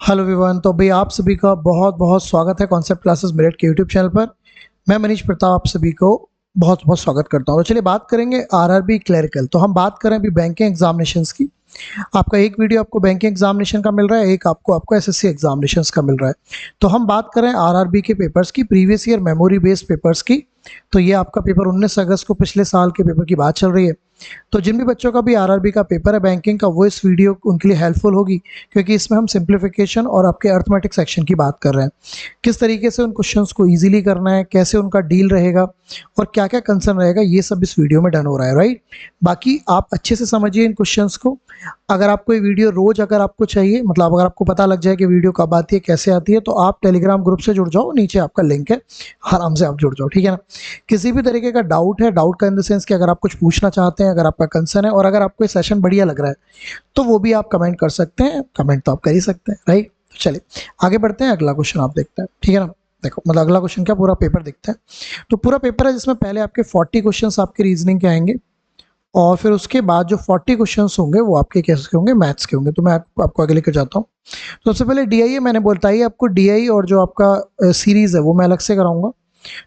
Hello everyone. तो भाई आप सभी का बहुत बहुत स्वागत है कॉन्सेप्ट क्लासेस मेरिट के यूट्यूब चैनल पर। मैं मनीष प्रताप आप सभी को बहुत बहुत स्वागत करता हूँ। तो चलिए बात करेंगे आरआरबी क्लरिकल। तो हम बात करें अभी बैंकिंग एग्जामिनेशंस की। आपका एक वीडियो आपको बैंकिंग एग्जामिनेशन का मिल रहा है, एक आपको आपको एसएससी एग्जामिनेशंस का मिल रहा है। तो हम बात करें आरआरबी के पेपर्स की, previous year memory based papers की। तो ये आपका पेपर 19 अगस्त को पिछले साल के पेपर की बात चल रही है। तो जिन भी बच्चों का भी आरआरबी का पेपर है बैंकिंग का, वो इस वीडियो उनके लिए हेल्पफुल होगी, क्योंकि इसमें हम सिंप्लीफिकेशन और आपके अर्थमेटिक सेक्शन की बात कर रहे हैं। किस तरीके से उन क्वेश्चंस को इजीली करना है, कैसे उनका डील रहेगा और क्या क्या कंसर्न रहेगा, ये सब इस वीडियो में डन हो रहा है, राइट। बाकी आप अच्छे से समझिए इन क्वेश्चंस को। अगर आपको ये वीडियो रोज अगर आपको चाहिए, मतलब अगर आपको पता लग जाए कि वीडियो कब आती है कैसे आती है, तो आप टेलीग्राम ग्रुप से जुड़ जाओ, नीचे आपका लिंक है, आराम से आप जुड़ जाओ, ठीक है ना। किसी भी तरीके का डाउट है, डाउट का इन द सेंस कि अगर आप कुछ पूछना चाहते हैं, अगर आपका कंसर्न है और अगर आपको ये सेशन बढ़िया लग रहा है, तो वो भी आप कमेंट कर सकते हैं। कमेंट तो आप कर ही सकते हैं, राइट। तो चलिए आगे बढ़ते हैं, अगला क्वेश्चन आप देखते हैं, ठीक है ना। देखो मतलब अगला क्वेश्चन क्या, पूरा पेपर देखते हैं। तो पूरा पेपर है जिसमें पहले आपके 40 क्वेश्चंस आपके रीजनिंग के आएंगे, और फिर उसके बाद जो 40 क्वेश्चंस होंगे वो आपके कैसे होंगे, मैथ्स के होंगे। तो मैं आपको आगे लेकर जाता हूँ। तो सबसे पहले डीआई मैंने बताई आपको, डीआई और जो आपका सीरीज है वो मैं अलग से कराऊंगा।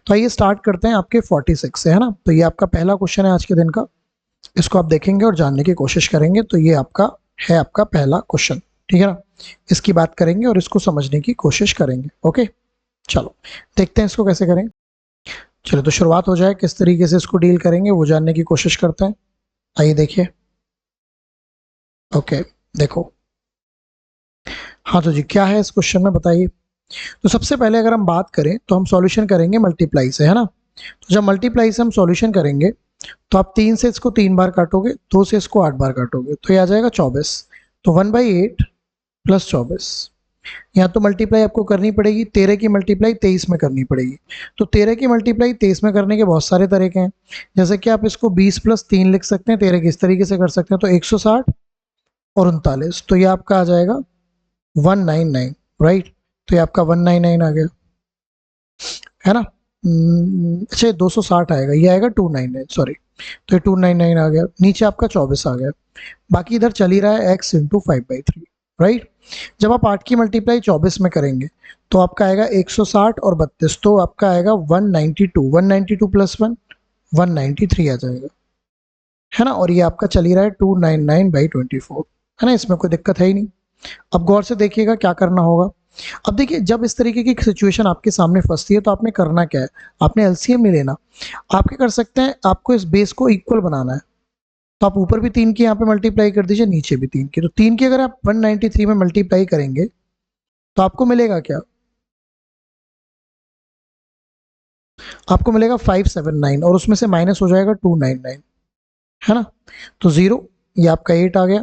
तो आइए स्टार्ट करते हैं आपके 46 से, है ना। तो ये आपका पहला क्वेश्चन है आज के दिन का। इसको आप देखेंगे और जानने की कोशिश करेंगे। तो ये आपका है आपका पहला क्वेश्चन, ठीक है ना। इसकी बात करेंगे और इसको समझने की कोशिश करेंगे। ओके, चलो देखते हैं इसको कैसे करें। चलो तो शुरुआत हो जाए, किस तरीके से इसको डील करेंगे वो जानने की कोशिश करते हैं। आइए देखिए। ओके, देखो। हाँ तो जी क्या है इस क्वेश्चन में बताइए। तो सबसे पहले अगर हम बात करें तो हम सॉल्यूशन करेंगे मल्टीप्लाई से, है ना। तो जब मल्टीप्लाई से हम सॉल्यूशन करेंगे तो आप 3 से इसको 3 बार काटोगे, 2 से इसको 8 बार काटोगे, तो ये आ जाएगा 24। तो 1/8 प्लस 24। यहाँ तो मल्टीप्लाई आपको करनी पड़ेगी, 13 की मल्टीप्लाई 23 में करनी पड़ेगी। तो 13 की मल्टीप्लाई 23 में करने के बहुत सारे तरीके हैं। जैसे कि आप इसको 20 प्लस 3 लिख सकते हैं, 13 की इस तरीके से कर सकते हैं, तो 160 और 39। तो ये आपका आ जाएगा 199, राइट। तो ये आपका 199 आ गया, है ना। अच्छा 260 आएगा, ये आएगा 299, सॉरी। तो ये 299 आ गया, नीचे आपका 24 आ गया। बाकी इधर चल ही रहा है x इंटू 5/3, राइट। जब आप 8 की मल्टीप्लाई 24 में करेंगे तो आपका आएगा 160 और 32, तो आपका आएगा 192। 192 प्लस 1 193 आ जाएगा, है ना। और ये आपका चल ही रहा है 299/24, है ना। इसमें कोई दिक्कत है ही नहीं। अब गौर से देखिएगा क्या करना होगा। अब देखिए जब इस तरीके की सिचुएशन आपके सामने फंसती है तो आपने करना क्या है, आपने एलसीएम नहीं लेना। आप क्या कर सकते हैं, आपको इस बेस को इक्वल बनाना है। तो आप ऊपर भी 3 की यहाँ पे मल्टीप्लाई कर दीजिए, नीचे भी 3 की। तो 3 की अगर आप 193 में मल्टीप्लाई करेंगे तो आपको मिलेगा क्या, आपको मिलेगा 579, और उसमें से माइनस हो जाएगा 299, है ना। तो 0, ये आपका 8 आ गया,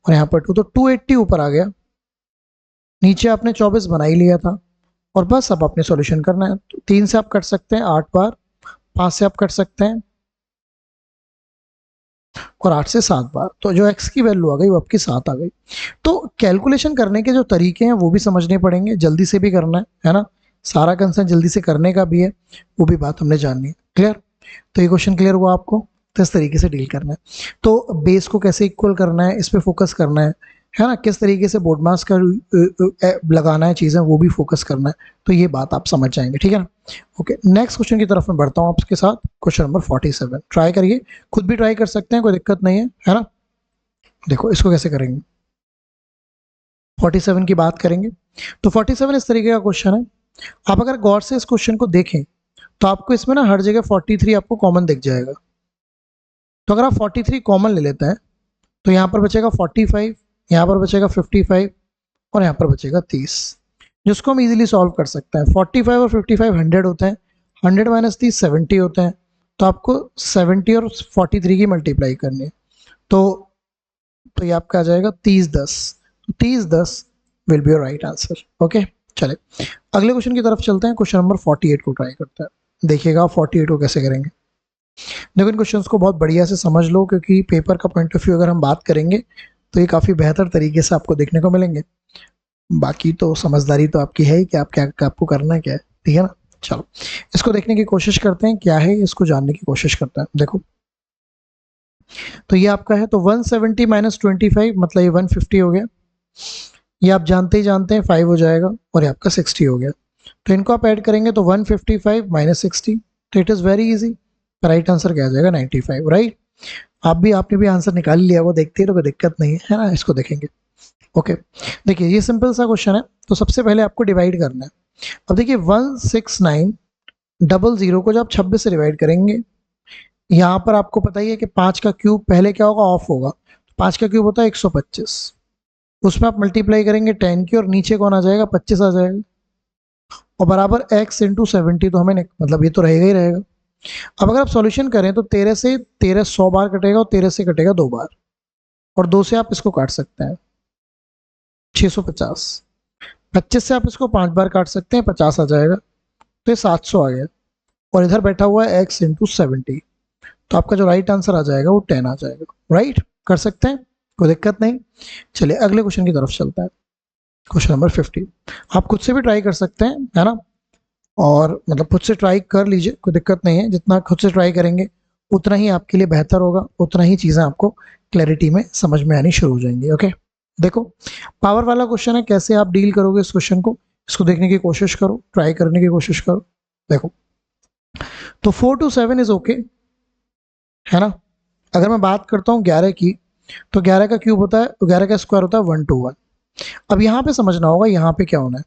और यहाँ पर 2, तो 280 ऊपर आ गया। नीचे आपने 24 बना ही लिया था, और बस अब आपने सॉल्यूशन करना है। तो 3 से आप कट सकते हैं 8 बार, 5 से आप कट सकते हैं, और 8 से 7 बार। तो जो x की वैल्यू आ गई वो आपकी 7 आ गई। तो कैलकुलेशन करने के जो तरीके हैं वो भी समझने पड़ेंगे, जल्दी से भी करना है ना। सारा कंसर्न जल्दी से करने का भी है, वो भी बात हमने जाननी है। क्लियर। तो ये क्वेश्चन क्लियर हुआ आपको। तो इस तरीके से डील करना है, तो बेस को कैसे इक्वल करना है इस पे फोकस करना है ना। किस तरीके से बोर्ड मास का लगाना है चीज़ें, वो भी फोकस करना है। तो ये बात आप समझ जाएंगे, ठीक है ना। ओके, नेक्स्ट क्वेश्चन की तरफ मैं बढ़ता हूँ आपके साथ। क्वेश्चन नंबर 47 ट्राई करिए, खुद भी ट्राई कर सकते हैं, कोई दिक्कत नहीं है ना। देखो इसको कैसे करेंगे, 47 की बात करेंगे। तो 47 इस तरीके का क्वेश्चन है। आप अगर गौर से इस क्वेश्चन को देखें तो आपको इसमें ना हर जगह 43 आपको कॉमन दिख जाएगा। तो अगर आप 43 कॉमन ले लेते हैं तो यहाँ पर बचेगा 45, यहाँ पर बचेगा 55, और यहाँ पर बचेगा 30, जिसको हम इजीली सॉल्व कर सकते हैं। 45 और 55 100 होते हैं, 100 माइनस 30 70 होते हैं। तो आपको 70 और 43 की मल्टीप्लाई करनी है। तो ये आपका आ जाएगा 30-10। 30-10 will be your right answer. Okay, चले अगले क्वेश्चन की तरफ चलते हैं। क्वेश्चन नंबर 48 को ट्राई करते हैं। देखिएगा 48 को कैसे करेंगे। देखो इन क्वेश्चंस को बहुत बढ़िया से समझ लो, क्योंकि पेपर का पॉइंट ऑफ व्यू अगर हम बात करेंगे तो ये काफ़ी बेहतर तरीके से आपको देखने को मिलेंगे। बाकी तो समझदारी तो आपकी है ही कि आप क्या आपको करना क्या है, ठीक है ना। चलो इसको देखने की कोशिश करते हैं क्या है, इसको जानने की कोशिश करते हैं। देखो तो ये आपका है, तो 170 माइनस 25 मतलब ये 150 हो गया। ये आप जानते ही जानते हैं 5 हो जाएगा और ये आपका 60 हो गया। तो इनको आप ऐड करेंगे तो 155 माइनस 60, तो it is very easy. Right answer क्या आ जाएगा 95, राइट। आपने भी आंसर निकाल लिया, वो देखते ही तो कोई दिक्कत नहीं है ना, इसको देखेंगे। ओके, देखिए ये सिंपल सा क्वेश्चन है। तो सबसे पहले आपको डिवाइड करना है। अब देखिए 16900 को जब आप 26 से डिवाइड करेंगे, यहाँ पर आपको पता ही है कि 5 का क्यूब पहले क्या होगा, ऑफ होगा। 5 का क्यूब होता है 125, उसमें आप मल्टीप्लाई करेंगे 10 की और नीचे कौन आ जाएगा, 25 आ जाएगा, और बराबर x इंटू 70, तो हमें मतलब ये तो रहेगा ही रहेगा। अब अगर आप सॉल्यूशन करें तो 13 से 13 100 बार कटेगा और 13 से कटेगा 2 बार, और 2 से आप इसको काट सकते हैं 650। 25 से आप इसको 5 बार काट सकते हैं, 50 आ जाएगा, तो ये 700 आ गया। और इधर बैठा हुआ है x इंटू 70, तो आपका जो राइट आंसर आ जाएगा वो 10 आ जाएगा। राइट, कर सकते हैं, कोई दिक्कत नहीं। चलिए अगले क्वेश्चन की तरफ चलता है, क्वेश्चन नंबर 50। आप खुद से भी ट्राई कर सकते हैं, है ना, और मतलब खुद से ट्राई कर लीजिए, कोई दिक्कत नहीं है। जितना खुद से ट्राई करेंगे उतना ही आपके लिए बेहतर होगा, उतना ही चीज़ें आपको क्लैरिटी में समझ में आनी शुरू हो जाएंगी। ओके, देखो पावर वाला क्वेश्चन है, कैसे आप डील करोगे इस क्वेश्चन को, इसको देखने की कोशिश करो, ट्राई करने की कोशिश करो। देखो तो 4 to 7 इज ओके, है ना। अगर मैं बात करता हूँ 11 की, तो 11 का क्यूब होता है, 11 का स्क्वायर होता है 121। अब यहाँ पे समझना होगा यहाँ पे क्या होना है।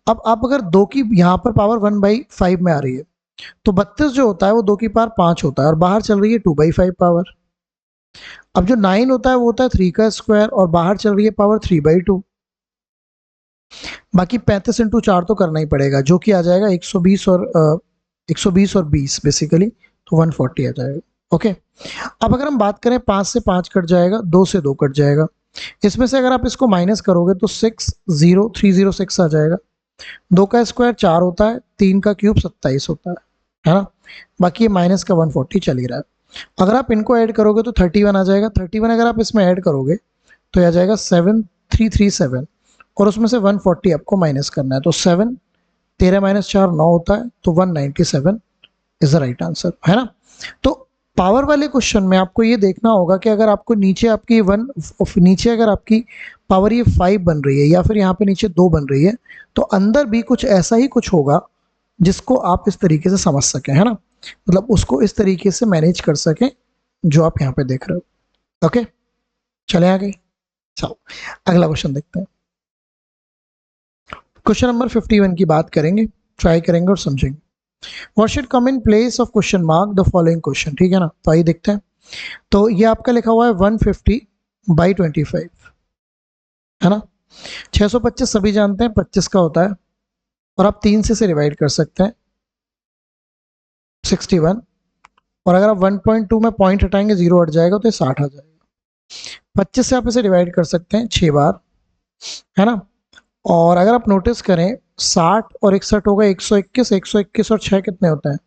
अब आप अगर 2 की यहाँ पर पावर 1/5 में आ रही है, तो 32 जो होता है वो 2 की पावर 5 होता है, और बाहर चल रही है 2/5 पावर। अब जो 9 होता है वो होता है 3 का स्क्वायर, और बाहर चल रही है पावर 3/2। बाकी 35 इंटू 4 तो करना ही पड़ेगा, जो कि आ जाएगा 120 और 120 और 20 बेसिकली, तो 140 आ जाएगा। ओके, अब अगर हम बात करें 5 से 5 कट जाएगा, 2 से 2 कट जाएगा, इसमें से अगर आप इसको माइनस करोगे तो 60306 आ जाएगा। 2 का स्क्वायर 4 होता है, 3 का क्यूब 27 होता है ना। बाकी ये माइनस का 140 चल ही रहा है। अगर आप इनको ऐड करोगे तो 31 आ जाएगा। 31 अगर आप इसमें ऐड करोगे तो यह आ जाएगा 7337, और उसमें से 140 आपको माइनस करना है, तो 7 13 माइनस 4 9 होता है, तो 197 इज द राइट आंसर, है ना। तो पावर वाले क्वेश्चन में आपको ये देखना होगा कि अगर आपको नीचे आपकी नीचे अगर आपकी पावर ये 5 बन रही है, या फिर यहाँ पे नीचे 2 बन रही है, तो अंदर भी कुछ ऐसा ही कुछ होगा जिसको आप इस तरीके से समझ सकें, है ना, मतलब उसको इस तरीके से मैनेज कर सकें जो आप यहाँ पे देख रहे हो। ओके, चले आगे, चलो अगला क्वेश्चन देखते हैं। क्वेश्चन नंबर 51 की बात करेंगे, ट्राई करेंगे और समझेंगे। What should come in place of question mark the following question, ठीक है ना। तो आइए देखते हैं। तो ये आपका लिखा हुआ है 150/25, है ना। 625 सभी जानते हैं 25 का होता है, और आप 3 से डिवाइड कर सकते हैं 61, और अगर आप 1.2 में पॉइंट हटाएंगे 0 हट जाएगा, तो ये 60 आ जाएगा। 25 से आप इसे डिवाइड कर सकते हैं 6 बार, है ना। और अगर आप नोटिस करें 60 और 61 होगा 121, 121 और 6 कितने होते हैं,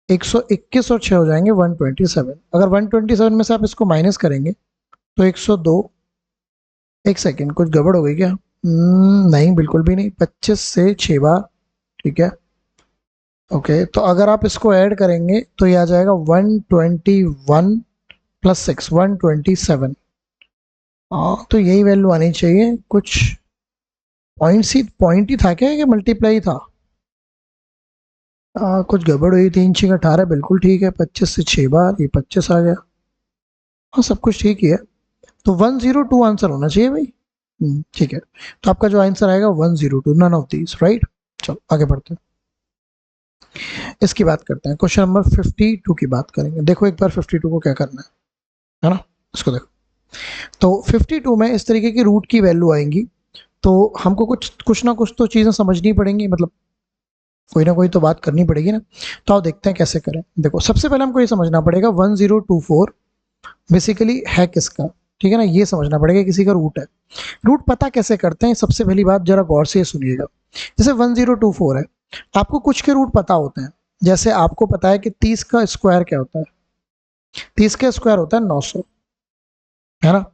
121 और 6 हो जाएंगे 127। अगर 127 में से आप इसको माइनस करेंगे तो 102। एक सेकेंड, कुछ गड़बड़ हो गई क्या? नहीं, बिल्कुल भी नहीं। 25 से 6 बार, ठीक है। ओके, तो अगर आप इसको ऐड करेंगे तो ये आ जाएगा 121 प्लस 6 127। हाँ, तो यही वैल्यू आनी चाहिए। कुछ पॉइंट ही था क्या कि मल्टीप्लाई था? कुछ गड़बड़ हुई। 3 6 18 बिल्कुल ठीक है। 25 से 6 बार, ये 25 आ गया। हाँ, सब कुछ ठीक ही है। तो 102 आंसर होना चाहिए भाई। ठीक है, तो आपका जो आंसर आएगा 102, नन ऑफ दीज, राइट। चलो आगे बढ़ते हैं, इसकी बात करते हैं। क्वेश्चन नंबर 52 की बात करेंगे। देखो एक बार 52 को क्या करना है ना, इसको देखो। तो 52 में इस तरीके की रूट की वैल्यू आएंगी, तो हमको कुछ ना कुछ तो चीज़ें समझनी पड़ेंगी, मतलब कोई ना कोई तो बात करनी पड़ेगी ना। तो आओ देखते हैं कैसे करें। देखो सबसे पहले हमको ये समझना पड़ेगा 1024 बेसिकली है किसका, ठीक है ना, ये समझना पड़ेगा किसी का रूट है। रूट पता कैसे करते हैं, सबसे पहली बात जरा गौर से सुनिएगा। जैसे 1024 है, आपको कुछ के रूट पता होते हैं। जैसे आपको पता है कि 30 का स्क्वायर क्या होता है, 30 का स्क्वायर होता है 900, है ना।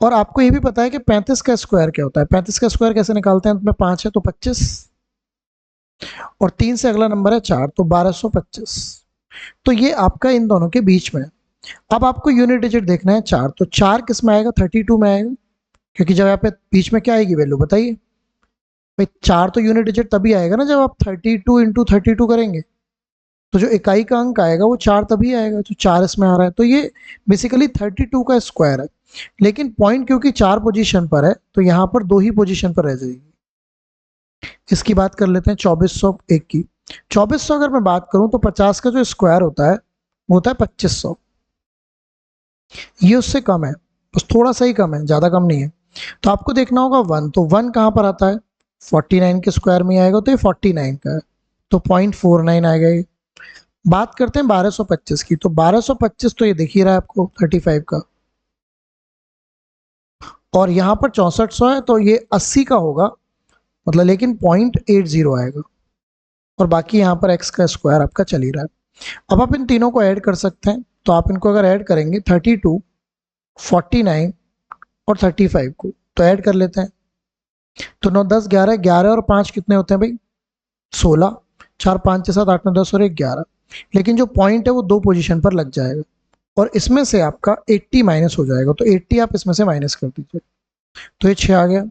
और आपको ये भी पता है कि 35 का स्क्वायर क्या होता है। 35 का स्क्वायर कैसे निकालते हैं, अंत में 5 है तो 25, और 3 से अगला नंबर है 4, तो 1225। तो ये आपका इन दोनों के बीच में है। अब आपको यूनिट डिजिट देखना है 4, तो 4 किस में आएगा, 32 में आएगा। क्योंकि जब यहाँ पे बीच में क्या आएगी वैल्यू बताइए भाई, 4 तो यूनिट डिजिट तभी आएगा ना जब आप 32 इंटू 32 करेंगे, तो जो इकाई का अंक आएगा वो 4 तभी आएगा, तो 4 इसमें आ रहा है, तो ये बेसिकली 32 का स्क्वायर है। लेकिन पॉइंट क्योंकि 4 पोजीशन पर है तो यहाँ पर 2 ही पोजीशन पर रह जाएगी। इसकी बात कर लेते हैं 2401 की। 2400 अगर मैं बात करूं तो 50 का जो स्क्वायर होता है वो होता है 2500, ये उससे कम है, बस थोड़ा सा ही कम है, ज्यादा कम नहीं है। तो आपको देखना होगा 1, तो 1 कहां पर आता है, 49 के स्क्वायर में आएगा, तो ये 49 का है, तो 0.49 आएगा ये। बात करते हैं 1225 की, तो 1225 तो ये दिख ही रहा है आपको 35 का, और यहाँ पर 6400 है तो ये 80 का होगा, मतलब लेकिन 0.80 आएगा, और बाकी यहाँ पर x का स्क्वायर आपका चल ही रहा है। अब आप इन तीनों को ऐड कर सकते हैं, तो आप इनको अगर ऐड करेंगे 32, 49 और 35 को, तो ऐड कर लेते हैं, तो 9 10 11, 11 और 5 कितने होते हैं भाई 16, 4 5 6 7 8 9 10 और 1 11, लेकिन जो पॉइंट है वो 2 पोजीशन पर लग जाएगा, और इसमें से आपका 80 माइनस हो जाएगा, तो 80 आप इसमें से माइनस कर दीजिए, तो ये 6 आ गया।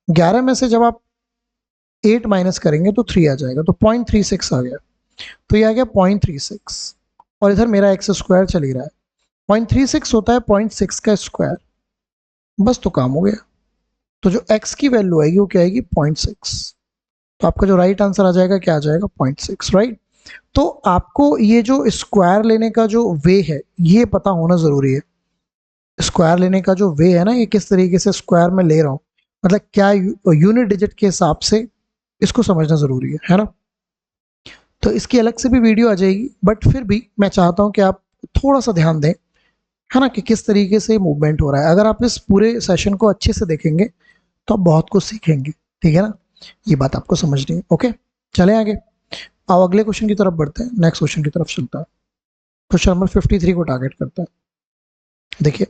11 में से जब आप 8 माइनस करेंगे तो 3 आ जाएगा, तो 0.36 आ गया, तो ये आ गया 0.36, और इधर मेरा एक्स स्क्वायर चल ही रहा है, 0.36 होता है 0.6 का स्क्वायर, बस तो काम हो गया। तो जो x की वैल्यू आएगी वो क्या आएगी 0.6, तो आपका जो राइट आंसर आ जाएगा क्या आ जाएगा 0.6, राइट। तो आपको ये जो स्क्वायर लेने का जो वे है ये पता होना जरूरी है, स्क्वायर लेने का जो वे है ना, ये किस तरीके से स्क्वायर में ले रहा हूँ, मतलब क्या यूनिट डिजिट के हिसाब से, इसको समझना जरूरी है ना। तो इसकी अलग से भी वीडियो आ जाएगी, बट फिर भी मैं चाहता हूं कि आप थोड़ा सा ध्यान दें, है ना, कि किस तरीके से मूवमेंट हो रहा है। अगर आप इस पूरे सेशन को अच्छे से देखेंगे तो आप बहुत कुछ सीखेंगे, ठीक है ना, ये बात आपको समझनी है। ओके, चले आगे, अब अगले क्वेश्चन की तरफ बढ़ते हैं, नेक्स्ट क्वेश्चन की तरफ चलता है। क्वेश्चन नंबर 53 को टारगेट करता है। देखिए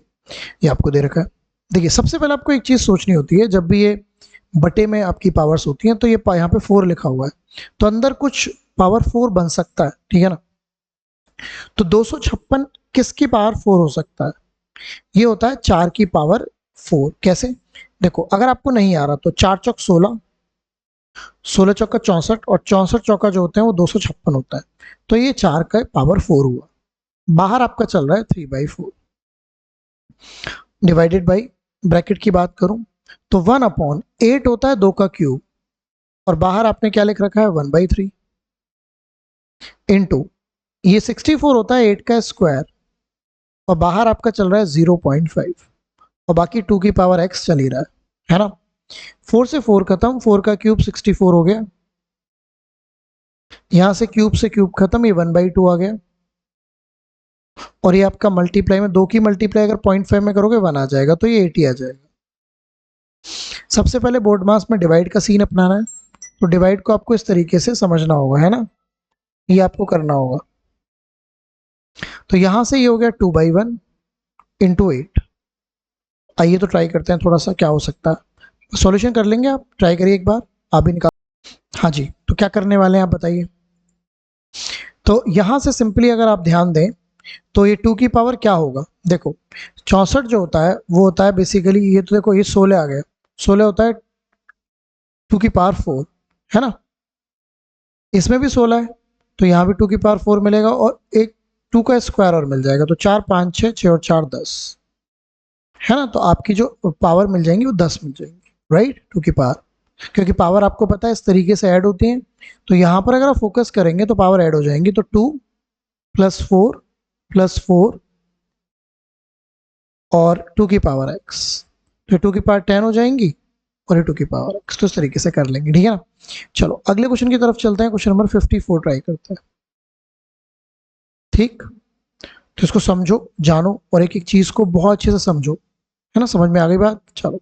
ये आपको दे रखा है। देखिए सबसे पहले आपको एक चीज सोचनी होती है, जब भी ये बटे में आपकी पावर्स होती हैं तो ये यहाँ पे 4 लिखा हुआ है, तो अंदर कुछ पावर 4 बन सकता है, ठीक है ना। तो 256 किसकी पावर 4 हो सकता है, ये होता है 4 की पावर 4। कैसे, देखो अगर आपको नहीं आ रहा तो 4 चौक 16, 16 चौका 64, और 64 चौका जो होते हैं वो 256 होता है, तो ये 4 का पावर 4 हुआ। बाहर आपका चल रहा है 3/4, डिवाइडेड बाई, ब्रैकेट की बात करूं तो 1/8 होता है 2 का क्यूब, और बाहर आपने क्या लिख रखा है 1/3, इंटू ये 64 होता है 8 का स्क्वायर, और बाहर आपका चल रहा है 0.5, और बाकी 2 की पावर x चल ही रहा है ना। 4 से 4 खत्म, 4 का क्यूब 64 हो गया, यहां से क्यूब खत्म, ये 1/2 आ गया, और ये आपका मल्टीप्लाई में 2 की मल्टीप्लाई अगर 0.5 में करोगे 1 आ जाएगा, तो ये 80 आ जाएगा। सबसे पहले बोर्ड मास में डिवाइड का सीन अपनाना है, तो डिवाइड को आपको इस तरीके से समझना होगा, है ना, ये आपको करना होगा। तो यहां से ये हो गया 2/1 इंटू 8। आइए तो ट्राई करते हैं थोड़ा सा क्या हो सकता है, सॉल्यूशन कर लेंगे, आप ट्राई करिए एक बार, आप भी निकाल। हाँ जी, तो क्या करने वाले हैं आप बताइए। तो यहां से सिंपली अगर आप ध्यान दें तो ये 2 की पावर क्या होगा, देखो 64 जो होता है वो होता है बेसिकली, ये तो देखो ये 16 आ गया, 16 होता है 2 की पावर 4, है ना, इसमें भी 16 है, तो यहाँ भी 2 की पावर 4 मिलेगा, और एक 2 का स्क्वायर और मिल जाएगा, तो 4 5 6, 6 और 4 10, है ना, तो आपकी जो पावर मिल जाएंगी वो 10 मिल जाएंगी, राइट, 2 की पावर, क्योंकि पावर आपको पता है इस तरीके से ऐड होती है, तो यहाँ पर अगर आप फोकस करेंगे तो पावर ऐड हो जाएंगी, तो 2 + 4 + 4 और 2 की पावर x, तो 2 की पावर 10 हो जाएंगी, और ये 2 की पावर x, तो इस तरीके से कर लेंगे, ठीक है ना। चलो अगले क्वेश्चन की तरफ चलते हैं, क्वेश्चन नंबर 54 ट्राई करते हैं, ठीक। तो इसको समझो, जानो, और एक एक चीज को बहुत अच्छे से समझो, है ना, समझ में आ गई बात। चलो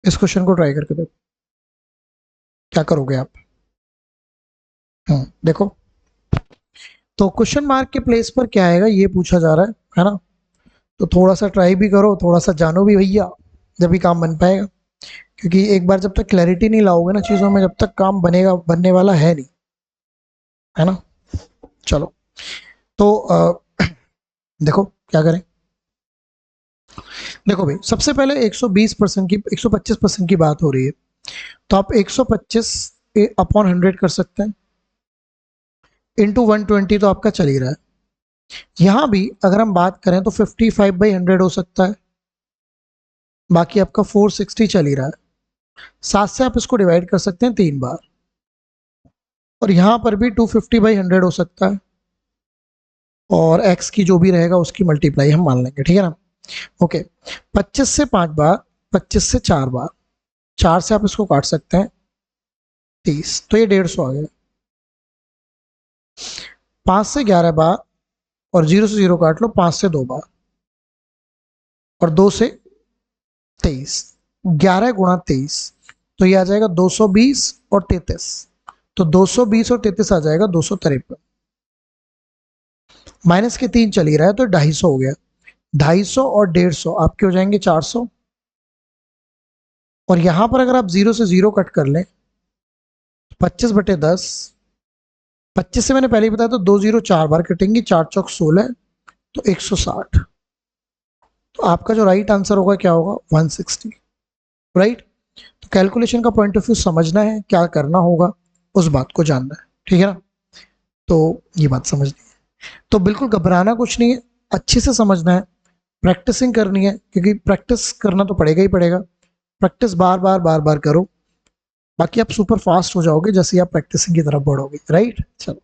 इस क्वेश्चन को ट्राई करके देखो क्या करोगे आप। देखो, तो क्वेश्चन मार्क के प्लेस पर क्या आएगा ये पूछा जा रहा है ना, तो थोड़ा सा ट्राई भी करो, थोड़ा सा जानो भी भैया, जब भी काम बन पाएगा, क्योंकि एक बार जब तक क्लैरिटी नहीं लाओगे ना चीज़ों में, जब तक काम बनेगा, बनने वाला है नहीं, है ना। चलो तो देखो क्या करें, देखो भाई, सबसे पहले 120% की 125% की बात हो रही है, तो आप 125 अपॉन 100 कर सकते हैं, इंटू 120 तो आपका चल ही रहा है। यहां भी अगर हम बात करें तो 55/100 हो सकता है, बाकी आपका 460 चल ही रहा है। 7 से आप इसको डिवाइड कर सकते हैं 3 बार, और यहां पर भी 250/100 हो सकता है, और x की जो भी रहेगा उसकी मल्टीप्लाई हम मान लेंगे, ठीक है ना। ओके, 25 से 5 बार, 25 से 4 बार, 4 से आप इसको काट सकते हैं 30, तो ये 150 आ गया। 5 से 11 बार, और 0 से 0 काट लो, 5 से 2 बार, और 2 से 23, 11 गुणा 23, तो ये आ जाएगा 220 और 33, तो 220 और 33 आ जाएगा 253, माइनस के 3 चल ही रहा है तो 250 हो गया। 250 और 150 आपके हो जाएंगे 400, और यहां पर अगर आप 0 से 0 कट कर लें, 25/10, 25 से मैंने पहले ही बताया तो 2 0 4 बार कटेंगे, 4 चौक 16, तो 160, तो आपका जो राइट आंसर होगा क्या होगा, 160, राइट। तो कैलकुलेशन का पॉइंट ऑफ व्यू समझना है, क्या करना होगा उस बात को जानना है, ठीक है ना। तो ये बात समझनी है, तो बिल्कुल घबराना कुछ नहीं है, अच्छे से समझना है, प्रैक्टिसिंग करनी है, क्योंकि प्रैक्टिस करना तो पड़ेगा ही पड़ेगा, प्रैक्टिस बार बार बार बार करो, बाकी आप सुपर फास्ट हो जाओगे जैसे ही आप प्रैक्टिसिंग की तरफ बढ़ोगे, राइट। चलो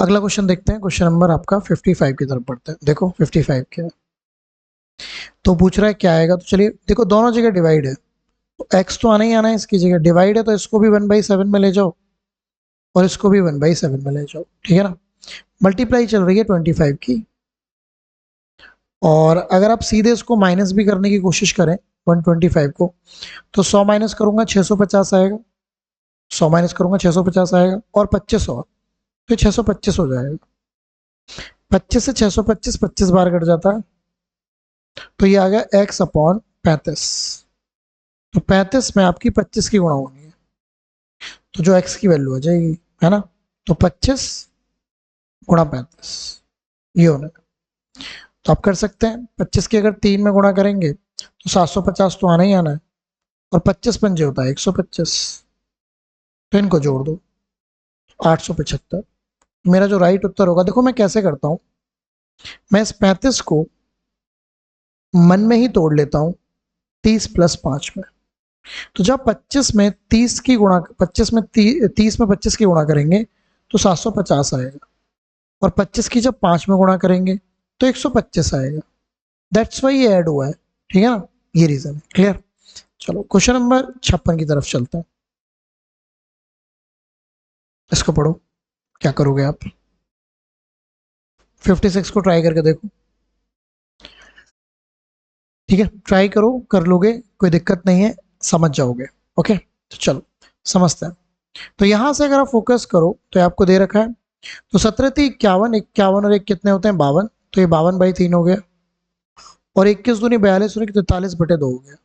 अगला क्वेश्चन देखते हैं, क्वेश्चन नंबर आपका 55 की तरफ बढ़ते हैं। देखो 55 क्या है, तो पूछ रहा है क्या आएगा, तो चलिए देखो दोनों जगह डिवाइड है, तो x तो आना ही आना है, इसकी जगह डिवाइड है तो इसको भी 1/7 में ले जाओ, और इसको भी 1/7 में ले जाओ, ठीक है ना। मल्टीप्लाई चल रही है 25 की, और अगर आप सीधे इसको माइनस भी करने की कोशिश करें 125 को, तो 100 माइनस करूंगा 650 आएगा, 100 माइनस करूंगा 650 आएगा, और 25 और, फिर 625 हो जाएगा। 25 से 625 25 बार कट जाता है, तो ये आ गया x/35, तो 35 में आपकी 25 की गुणा होनी है, तो जो x की वैल्यू आ जाएगी, है ना, तो 25 गुणा 35, ये होना है। तो आप कर सकते हैं 25 की अगर 3 में गुणा करेंगे तो 750 तो आना ही आना है, और 25 पंजे होता है 125, तो इनको जोड़ दो 875। मेरा जो राइट उत्तर होगा, देखो मैं कैसे करता हूं, मैं इस 35 को मन में ही तोड़ लेता हूं 30 + 5 में, तो जब 25 में 30 की गुणा 25 में 30 में 25 की गुणा करेंगे तो 750 आएगा, और 25 की जब 5 में गुणा करेंगे तो 125 आएगा, दैट्स वाई ये ऐड हुआ है, ठीक है ना, ये रीजन है, क्लियर। चलो क्वेश्चन नंबर 56 की तरफ चलते हैं, इसको पढ़ो, क्या करोगे आप, 56 को ट्राई करके देखो, ठीक है, ट्राई करो, कर लोगे, कोई दिक्कत नहीं है, समझ जाओगे, ओके। तो चलो समझते हैं, तो यहां से अगर आप फोकस करो तो आपको दे रखा है, तो 17 × 3 = 51, 51 और 1 कितने होते हैं 52, तो ये 52/3 हो गया, और 21 दूनी 42 और 43/2 हो गया,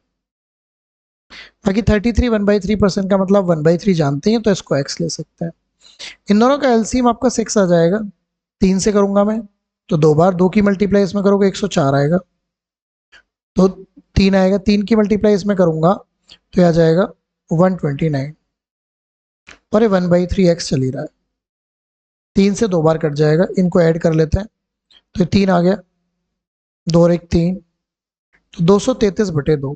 बाकी 33 1/3% का मतलब 1/3 जानते हैं, तो इसको x ले सकते हैं। इन दोनों का एलसीएम आपका 6 आ जाएगा, 3 से करूंगा मैं, तो 2 बार 2 की मल्टीप्लाई इसमें करोगे 104 आएगा, तो 3 आएगा, 3 की मल्टीप्लाई इसमें करूंगा तो आ जाएगा 129, और ये 1/3 x चल ही रहा है, 3 से 2 बार कट जाएगा, इनको ऐड कर लेते हैं, तो 3 आ गया, 2 और 1 3, तो 233/2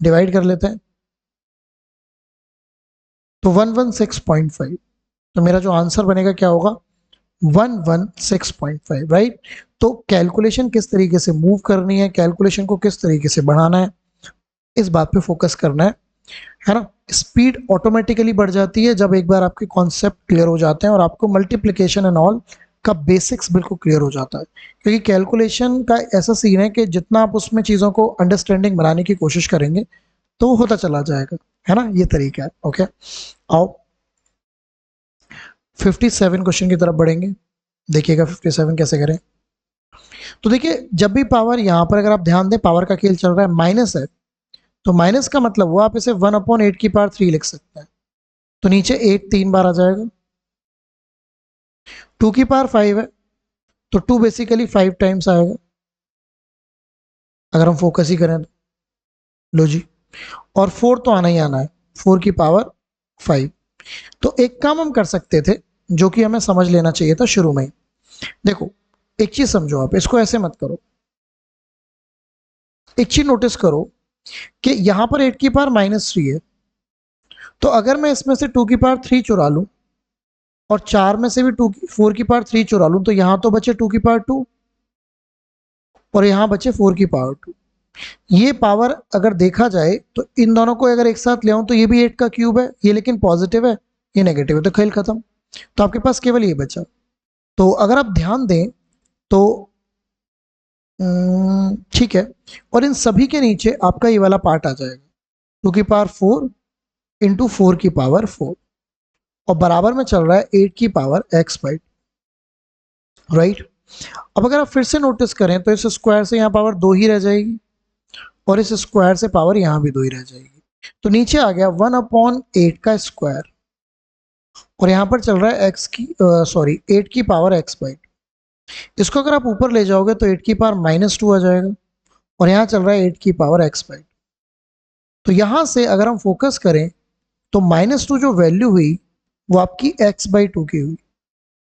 डिवाइड कर लेते हैं, तो 116.5, तो मेरा जो आंसर बनेगा क्या होगा, 116.5, राइट। तो कैलकुलेशन किस तरीके से मूव करनी है, कैलकुलेशन को किस तरीके से बढ़ाना है, इस बात पे फोकस करना है ना। स्पीड ऑटोमेटिकली बढ़ जाती है जब एक बार आपके कॉन्सेप्ट क्लियर हो जाते हैं और आपको मल्टीप्लिकेशन एंड ऑल का बेसिक्स बिल्कुल क्लियर हो जाता है, क्योंकि कैलकुलेशन का ऐसा सीन है कि जितना आप उसमें चीज़ों को अंडरस्टैंडिंग बनाने की कोशिश करेंगे तो वो होता चला जाएगा, है ना, ये तरीका है, ओके। आओ 57 क्वेश्चन की तरफ बढ़ेंगे, देखिएगा 57 कैसे करें। तो देखिए जब भी पावर, यहां पर अगर आप ध्यान दें पावर का खेल चल रहा है, माइनस है, तो माइनस का मतलब हुआ आप इसे 1/8 लिख सकते हैं, तो नीचे 8 3 बार आ जाएगा, 2 की पावर 5 है, तो 2 बेसिकली 5 टाइम्स आएगा, अगर हम फोकस ही करें तो। लो जी, और 4 तो आना ही आना है, 4 की पावर 5। तो एक काम हम कर सकते थे जो कि हमें समझ लेना चाहिए था शुरू में ही। देखो, एक चीज समझो, आप इसको ऐसे मत करो। एक चीज नोटिस करो कि यहां पर 8 की पावर -3 है, तो अगर मैं इसमें से 2 की पावर 3 चुरा लूं और 4 में से भी 4 की पावर 3 चुरा लूं, तो यहां तो बचे 2 की पावर 2 और यहां बचे 4 की पावर 2। ये पावर अगर देखा जाए तो इन दोनों को अगर एक साथ ले आऊं तो ये भी 8 का क्यूब है, ये लेकिन पॉजिटिव है, ये नेगेटिव है, तो खेल खत्म। तो आपके पास केवल ये बचा। तो अगर आप ध्यान दें तो ठीक है, और इन सभी के नीचे आपका ये वाला पार्ट आ जाएगा, 2 की पावर 4 इंटू 4 की पावर 4, और बराबर में चल रहा है 8 की पावर x बाई, राइट। अब अगर आप फिर से नोटिस करें तो इस स्क्वायर से यहाँ पावर 2 ही रह जाएगी और इस स्क्वायर से पावर यहाँ भी 2 ही रह जाएगी। तो नीचे आ गया 1/8 का स्क्वायर, और यहाँ पर चल रहा है x की सॉरी 8 की पावर x बाई। इसको अगर आप ऊपर ले जाओगे तो 8 की पावर -2 आ जाएगा, और यहाँ चल रहा है 8 की पावर x बाई। तो यहाँ से अगर हम फोकस करें तो -2 जो वैल्यू हुई वो आपकी x/2 की हुई,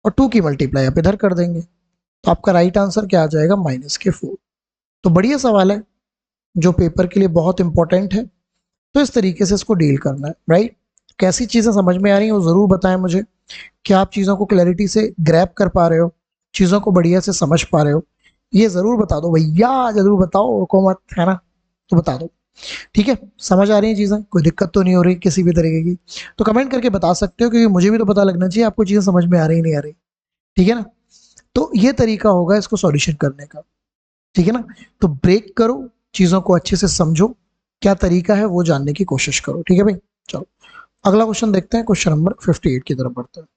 और 2 की मल्टीप्लाई आप इधर कर देंगे, तो आपका राइट आंसर क्या आ जाएगा, -4। तो बढ़िया सवाल है जो पेपर के लिए बहुत इंपॉर्टेंट है। तो इस तरीके से इसको डील करना है, राइट। कैसी चीज़ें समझ में आ रही हैं वो ज़रूर बताएं मुझे। क्या आप चीज़ों को क्लैरिटी से ग्रैब कर पा रहे हो, चीज़ों को बढ़िया से समझ पा रहे हो, ये ज़रूर बता दो भैया, जरूर बताओ, रुको मत, है ना। तो बता दो, ठीक है। समझ आ रही है चीज़ें, कोई दिक्कत तो नहीं हो रही किसी भी तरीके की, तो कमेंट करके बता सकते हो, क्योंकि मुझे भी तो पता लगना चाहिए आपको चीज़ें समझ में आ रही नहीं आ रही, ठीक है ना। तो ये तरीका होगा इसको सॉल्यूशन करने का, ठीक है ना। तो ब्रेक करो, चीज़ों को अच्छे से समझो, क्या तरीका है वो जानने की कोशिश करो, ठीक है भाई। चलो अगला क्वेश्चन देखते हैं, क्वेश्चन नंबर 58 की तरफ बढ़ते हैं।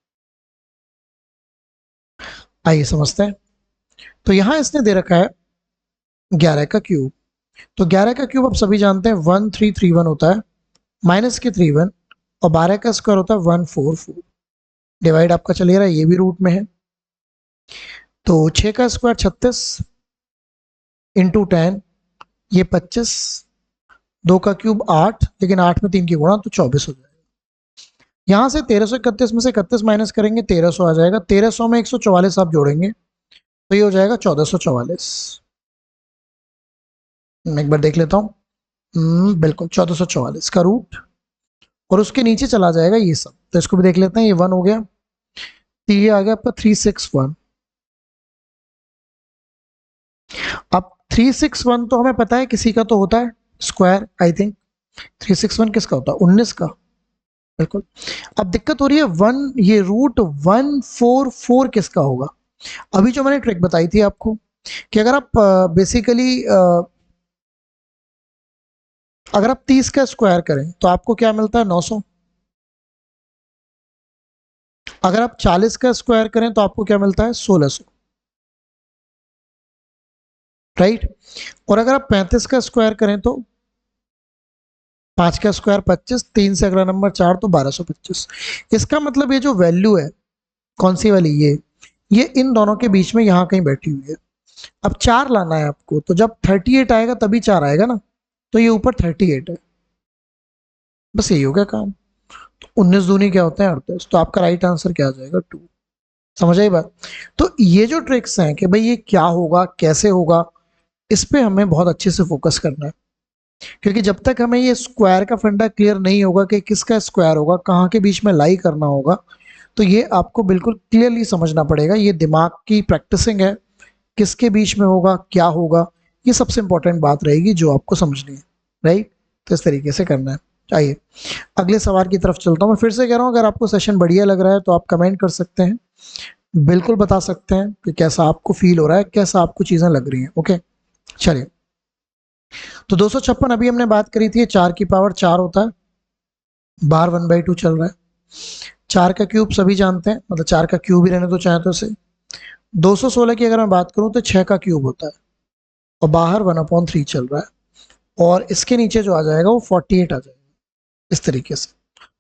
आइए समझते हैं। तो यहां इसने दे रखा है 11 का क्यूब। तो 11 का क्यूब आप सभी जानते हैं 1331 होता है, माइनस के 31, और 12 का स्क्वायर होता है 144। डिवाइड आपका चलिए रहा है, ये भी रूट में है। तो 6 का स्क्वायर 36 इंटू 10, ये 25, 2 का क्यूब 8, लेकिन 8 में 3 की गुणा तो 24 हो जाएगा। यहाँ से 1331 में से 31 माइनस करेंगे 1300 आ जाएगा, 1300 में 144 आप जोड़ेंगे तो ये हो जाएगा 1444। मैं एक बार देख लेता हूँ, बिल्कुल 1444 का रूट, और उसके नीचे चला जाएगा ये सब, तो इसको भी देख लेते हैं। ये 1 हो गया, तो ये आ गया आपका 361। अब 361 तो हमें पता है किसी का तो होता है स्क्वायर, आई थिंक 361 किसका होता है, 19 का, बिल्कुल। अब दिक्कत हो रही है ये रूट 144 किसका होगा। अभी जो मैंने ट्रिक बताई थी आपको कि अगर आप बेसिकली अगर आप 30 का स्क्वायर करें तो आपको क्या मिलता है, 900। अगर आप 40 का स्क्वायर करें तो आपको क्या मिलता है, 1600, राइट। और अगर आप 35 का स्क्वायर करें तो 5 का स्क्वायर 25, 3 से अगला नंबर 4 तो 1225। इसका मतलब ये जो वैल्यू है, कौन सी वाली, ये इन दोनों के बीच में यहाँ कहीं बैठी हुई है। अब 4 लाना है आपको, तो जब 38 आएगा तभी 4 आएगा ना, तो ये ऊपर 38 है, बस यही हो गया काम। तो 19 दूनी क्या होते हैं, 38, तो आपका राइट आंसर क्या आ जाएगा, 2। समझ आई बात। तो ये जो ट्रिक्स हैं कि भाई ये क्या होगा कैसे होगा, इस पे हमें बहुत अच्छे से फोकस करना है, क्योंकि जब तक हमें ये स्क्वायर का फंडा क्लियर नहीं होगा कि किसका स्क्वायर होगा, कहाँ के बीच में लाई करना होगा, तो ये आपको बिल्कुल क्लियरली समझना पड़ेगा। ये दिमाग की प्रैक्टिसिंग है, किसके बीच में होगा क्या होगा, ये सबसे इंपॉर्टेंट बात रहेगी जो आपको समझनी है, राइट। तो इस तरीके से करना है। आइए अगले सवाल की तरफ चलता हूँ। मैं फिर से कह रहा हूँ, अगर आपको सेशन बढ़िया लग रहा है तो आप कमेंट कर सकते हैं, बिल्कुल बता सकते हैं कि कैसा आपको फील हो रहा है, कैसा आपको चीज़ें लग रही हैं। ओके चलिए, तो 256 अभी हमने बात करी थी, 4 की पावर 4 होता है, बाहर 1/2 चल रहा है। 4 का क्यूब सभी जानते हैं, मतलब 4 का क्यूब ही रहने दो चाहे तो इसे। 216 की अगर मैं बात करूं तो 6 का क्यूब होता है, और बाहर 1/3 चल रहा है, और इसके नीचे जो आ जाएगा वो 48 आ जाएगा, इस तरीके से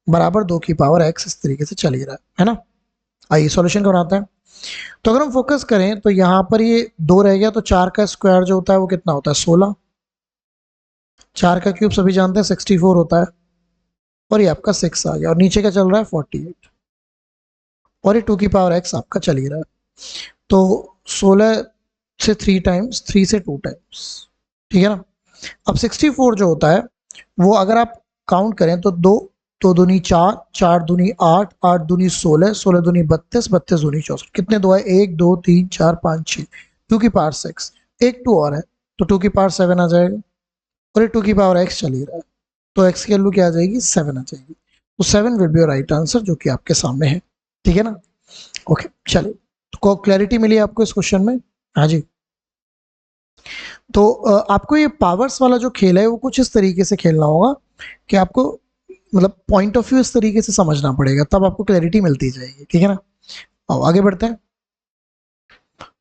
बराबर 2 की पावर x, इस तरीके से चल ही रहा है ना। आइए सॉल्यूशन को बनाते हैं। तो अगर हम फोकस करें तो यहाँ पर ये 2 रह गया, तो 4 का स्क्वायर जो होता है वो कितना होता है, 16। 4 का क्यूब सभी जानते हैं 64 होता है, और ये आपका 6 आ गया, और नीचे का चल रहा है 48, और ये 2 की पावर x आपका चल ही रहा है। तो 16 से 3 टाइम्स, 3 से 2 टाइम्स, ठीक है ना। अब 64 जो होता है वो अगर आप काउंट करें तो 2, 2 दूनी 4, 4 दूनी 8, 8 दूनी 16, 16 दूनी 32, 32 दूनी 64, कितने दो है, 1 2 3 4 5 6, 2 की पावर 6, एक 2 और है तो 2 की पावर 7 आ जाएगा, और ये 2 की पावर x चल ही रहा है, तो x की वैल्यू क्या आ जाएगी, 7 आ जाएगी। तो 7 will be your right answer, जो कि आपके सामने है, ठीक है ना। ओके चलिए, तो क्लैरिटी मिली आपको इस क्वेश्चन में। हाँ जी, तो आपको ये पावर्स वाला जो खेल है वो कुछ इस तरीके से खेलना होगा कि आपको मतलब पॉइंट ऑफ व्यू इस तरीके से समझना पड़ेगा, तब आपको क्लैरिटी मिलती जाएगी, ठीक है ना। आओ आगे बढ़ते हैं,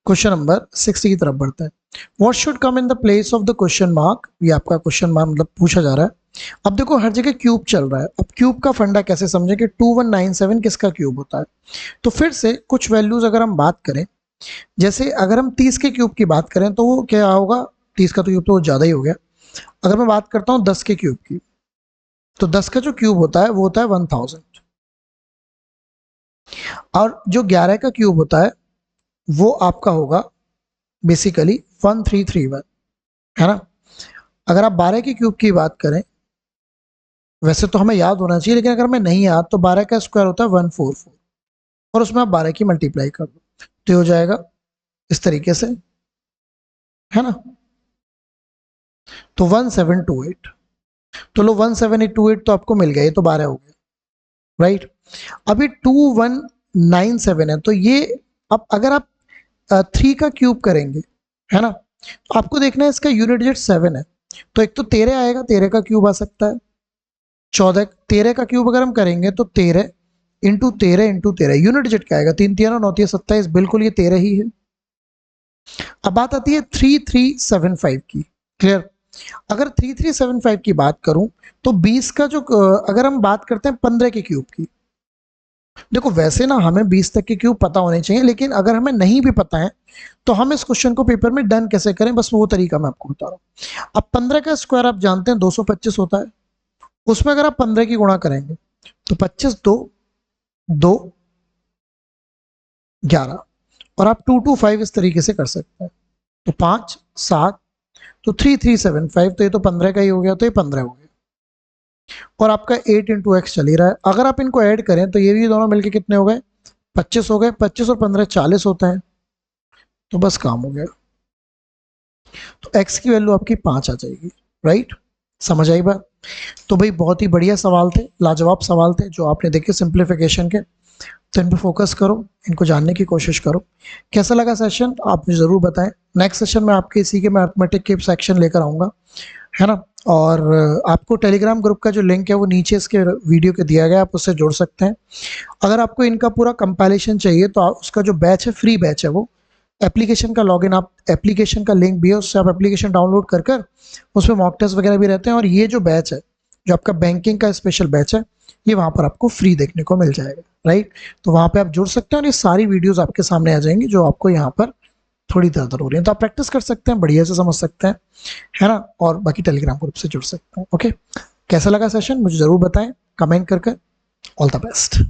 क्वेश्चन नंबर 60 की तरफ बढ़ते हैं। What should come in the place of the question mark, ये आपका क्वेश्चन मार्क मतलब पूछा जा रहा है। अब देखो हर जगह क्यूब चल रहा है, अब क्यूब का फंडा कैसे समझे कि 2197 किसका क्यूब होता है। तो फिर से कुछ वैल्यूज अगर हम बात करें, जैसे अगर हम 30 के क्यूब की बात करें तो वो क्या होगा, 30 का तो क्यूब तो ज़्यादा ही हो गया। अगर मैं बात करता हूँ 10 के क्यूब की, तो 10 का जो क्यूब होता है वो होता है 1000, और जो 11 का क्यूब होता है वो आपका होगा बेसिकली 1331, है ना। अगर आप 12 के क्यूब की बात करें, वैसे तो हमें याद होना चाहिए, लेकिन अगर मैं नहीं याद तो 12 का स्क्वायर होता है 144, और उसमें आप 12 की मल्टीप्लाई कर दो तो ये हो जाएगा इस तरीके से, है ना। तो 1728, तो लो 1728 तो आपको मिल गया, ये तो 12 हो गया, राइट। अभी 2197 है, तो ये अब अगर आप 3 का क्यूब करेंगे, है ना, तो आपको देखना है इसका यूनिट डिजिट 7 है, तो एक तो 13 आएगा, 13 का क्यूब आ सकता है, 14, 13 का क्यूब अगर हम करेंगे तो 13 इंटू 13 इंटू 13, यूनिट डिजिट क्या आएगा, 3 3 9 27, बिल्कुल ये 13 ही है। अब बात आती है 3375 की, क्लियर। अगर 3375 की बात करूं तो 20 का जो अगर हम बात करते हैं 15 के क्यूब की, देखो वैसे ना हमें 20 तक के क्यूब पता होने चाहिए, लेकिन अगर हमें नहीं भी पता है तो हम इस क्वेश्चन को पेपर में डन कैसे करें, बस वो तरीका मैं आपको बता रहा हूं। अब 15 का स्क्वायर आप जानते हैं 225 होता है, उसमें अगर आप 15 की गुणा करेंगे तो 25 2 2 11, और आप 225 इस तरीके से कर सकते हैं, तो 5 7, तो 3375, तो ये तो 15 का ही हो गया, तो ये 15 हो गया, और आपका 8 इंटू एक्स चल ही रहा है। अगर आप इनको ऐड करें तो ये भी दोनों मिलके कितने हो गए, 25 हो गए, 25 और 15 40 होता है, तो बस काम हो गया। तो x की वैल्यू आपकी 5 आ जाएगी, राइट। समझ आई बात। तो भाई बहुत ही बढ़िया सवाल थे, लाजवाब सवाल थे जो आपने देखे सिंप्लीफिकेशन के, तो इन पर फोकस करो, इनको जानने की कोशिश करो। कैसा लगा सेशन आप मुझे ज़रूर बताएं। नेक्स्ट सेशन में आपके इसी के मैं अर्थमेटिक के सेक्शन लेकर आऊँगा, है ना। और आपको टेलीग्राम ग्रुप का जो लिंक है वो नीचे इसके वीडियो के दिया गया है, आप उससे जुड़ सकते हैं। अगर आपको इनका पूरा कंपाइलेशन चाहिए तो उसका जो बैच है, फ्री बैच है, वो एप्लीकेशन का लॉगिन, आप एप्लीकेशन का लिंक भी है, उससे आप एप्लीकेशन डाउनलोड कर कर उसमें मॉक टेस्ट वगैरह भी रहते हैं, और ये जो बैच है जो आपका बैंकिंग का स्पेशल बैच है, ये वहाँ पर आपको फ्री देखने को मिल जाएगा, राइट। तो वहाँ पे आप जुड़ सकते हैं और ये सारी वीडियोस आपके सामने आ जाएंगी जो आपको यहाँ पर थोड़ी दर दर हो रही है, तो आप प्रैक्टिस कर सकते हैं, बढ़िया से समझ सकते हैं, है ना। और बाकी टेलीग्राम ग्रुप से जुड़ सकते हैं। ओके, कैसा लगा सेशन मुझे ज़रूर बताएं कमेंट करके। All the best.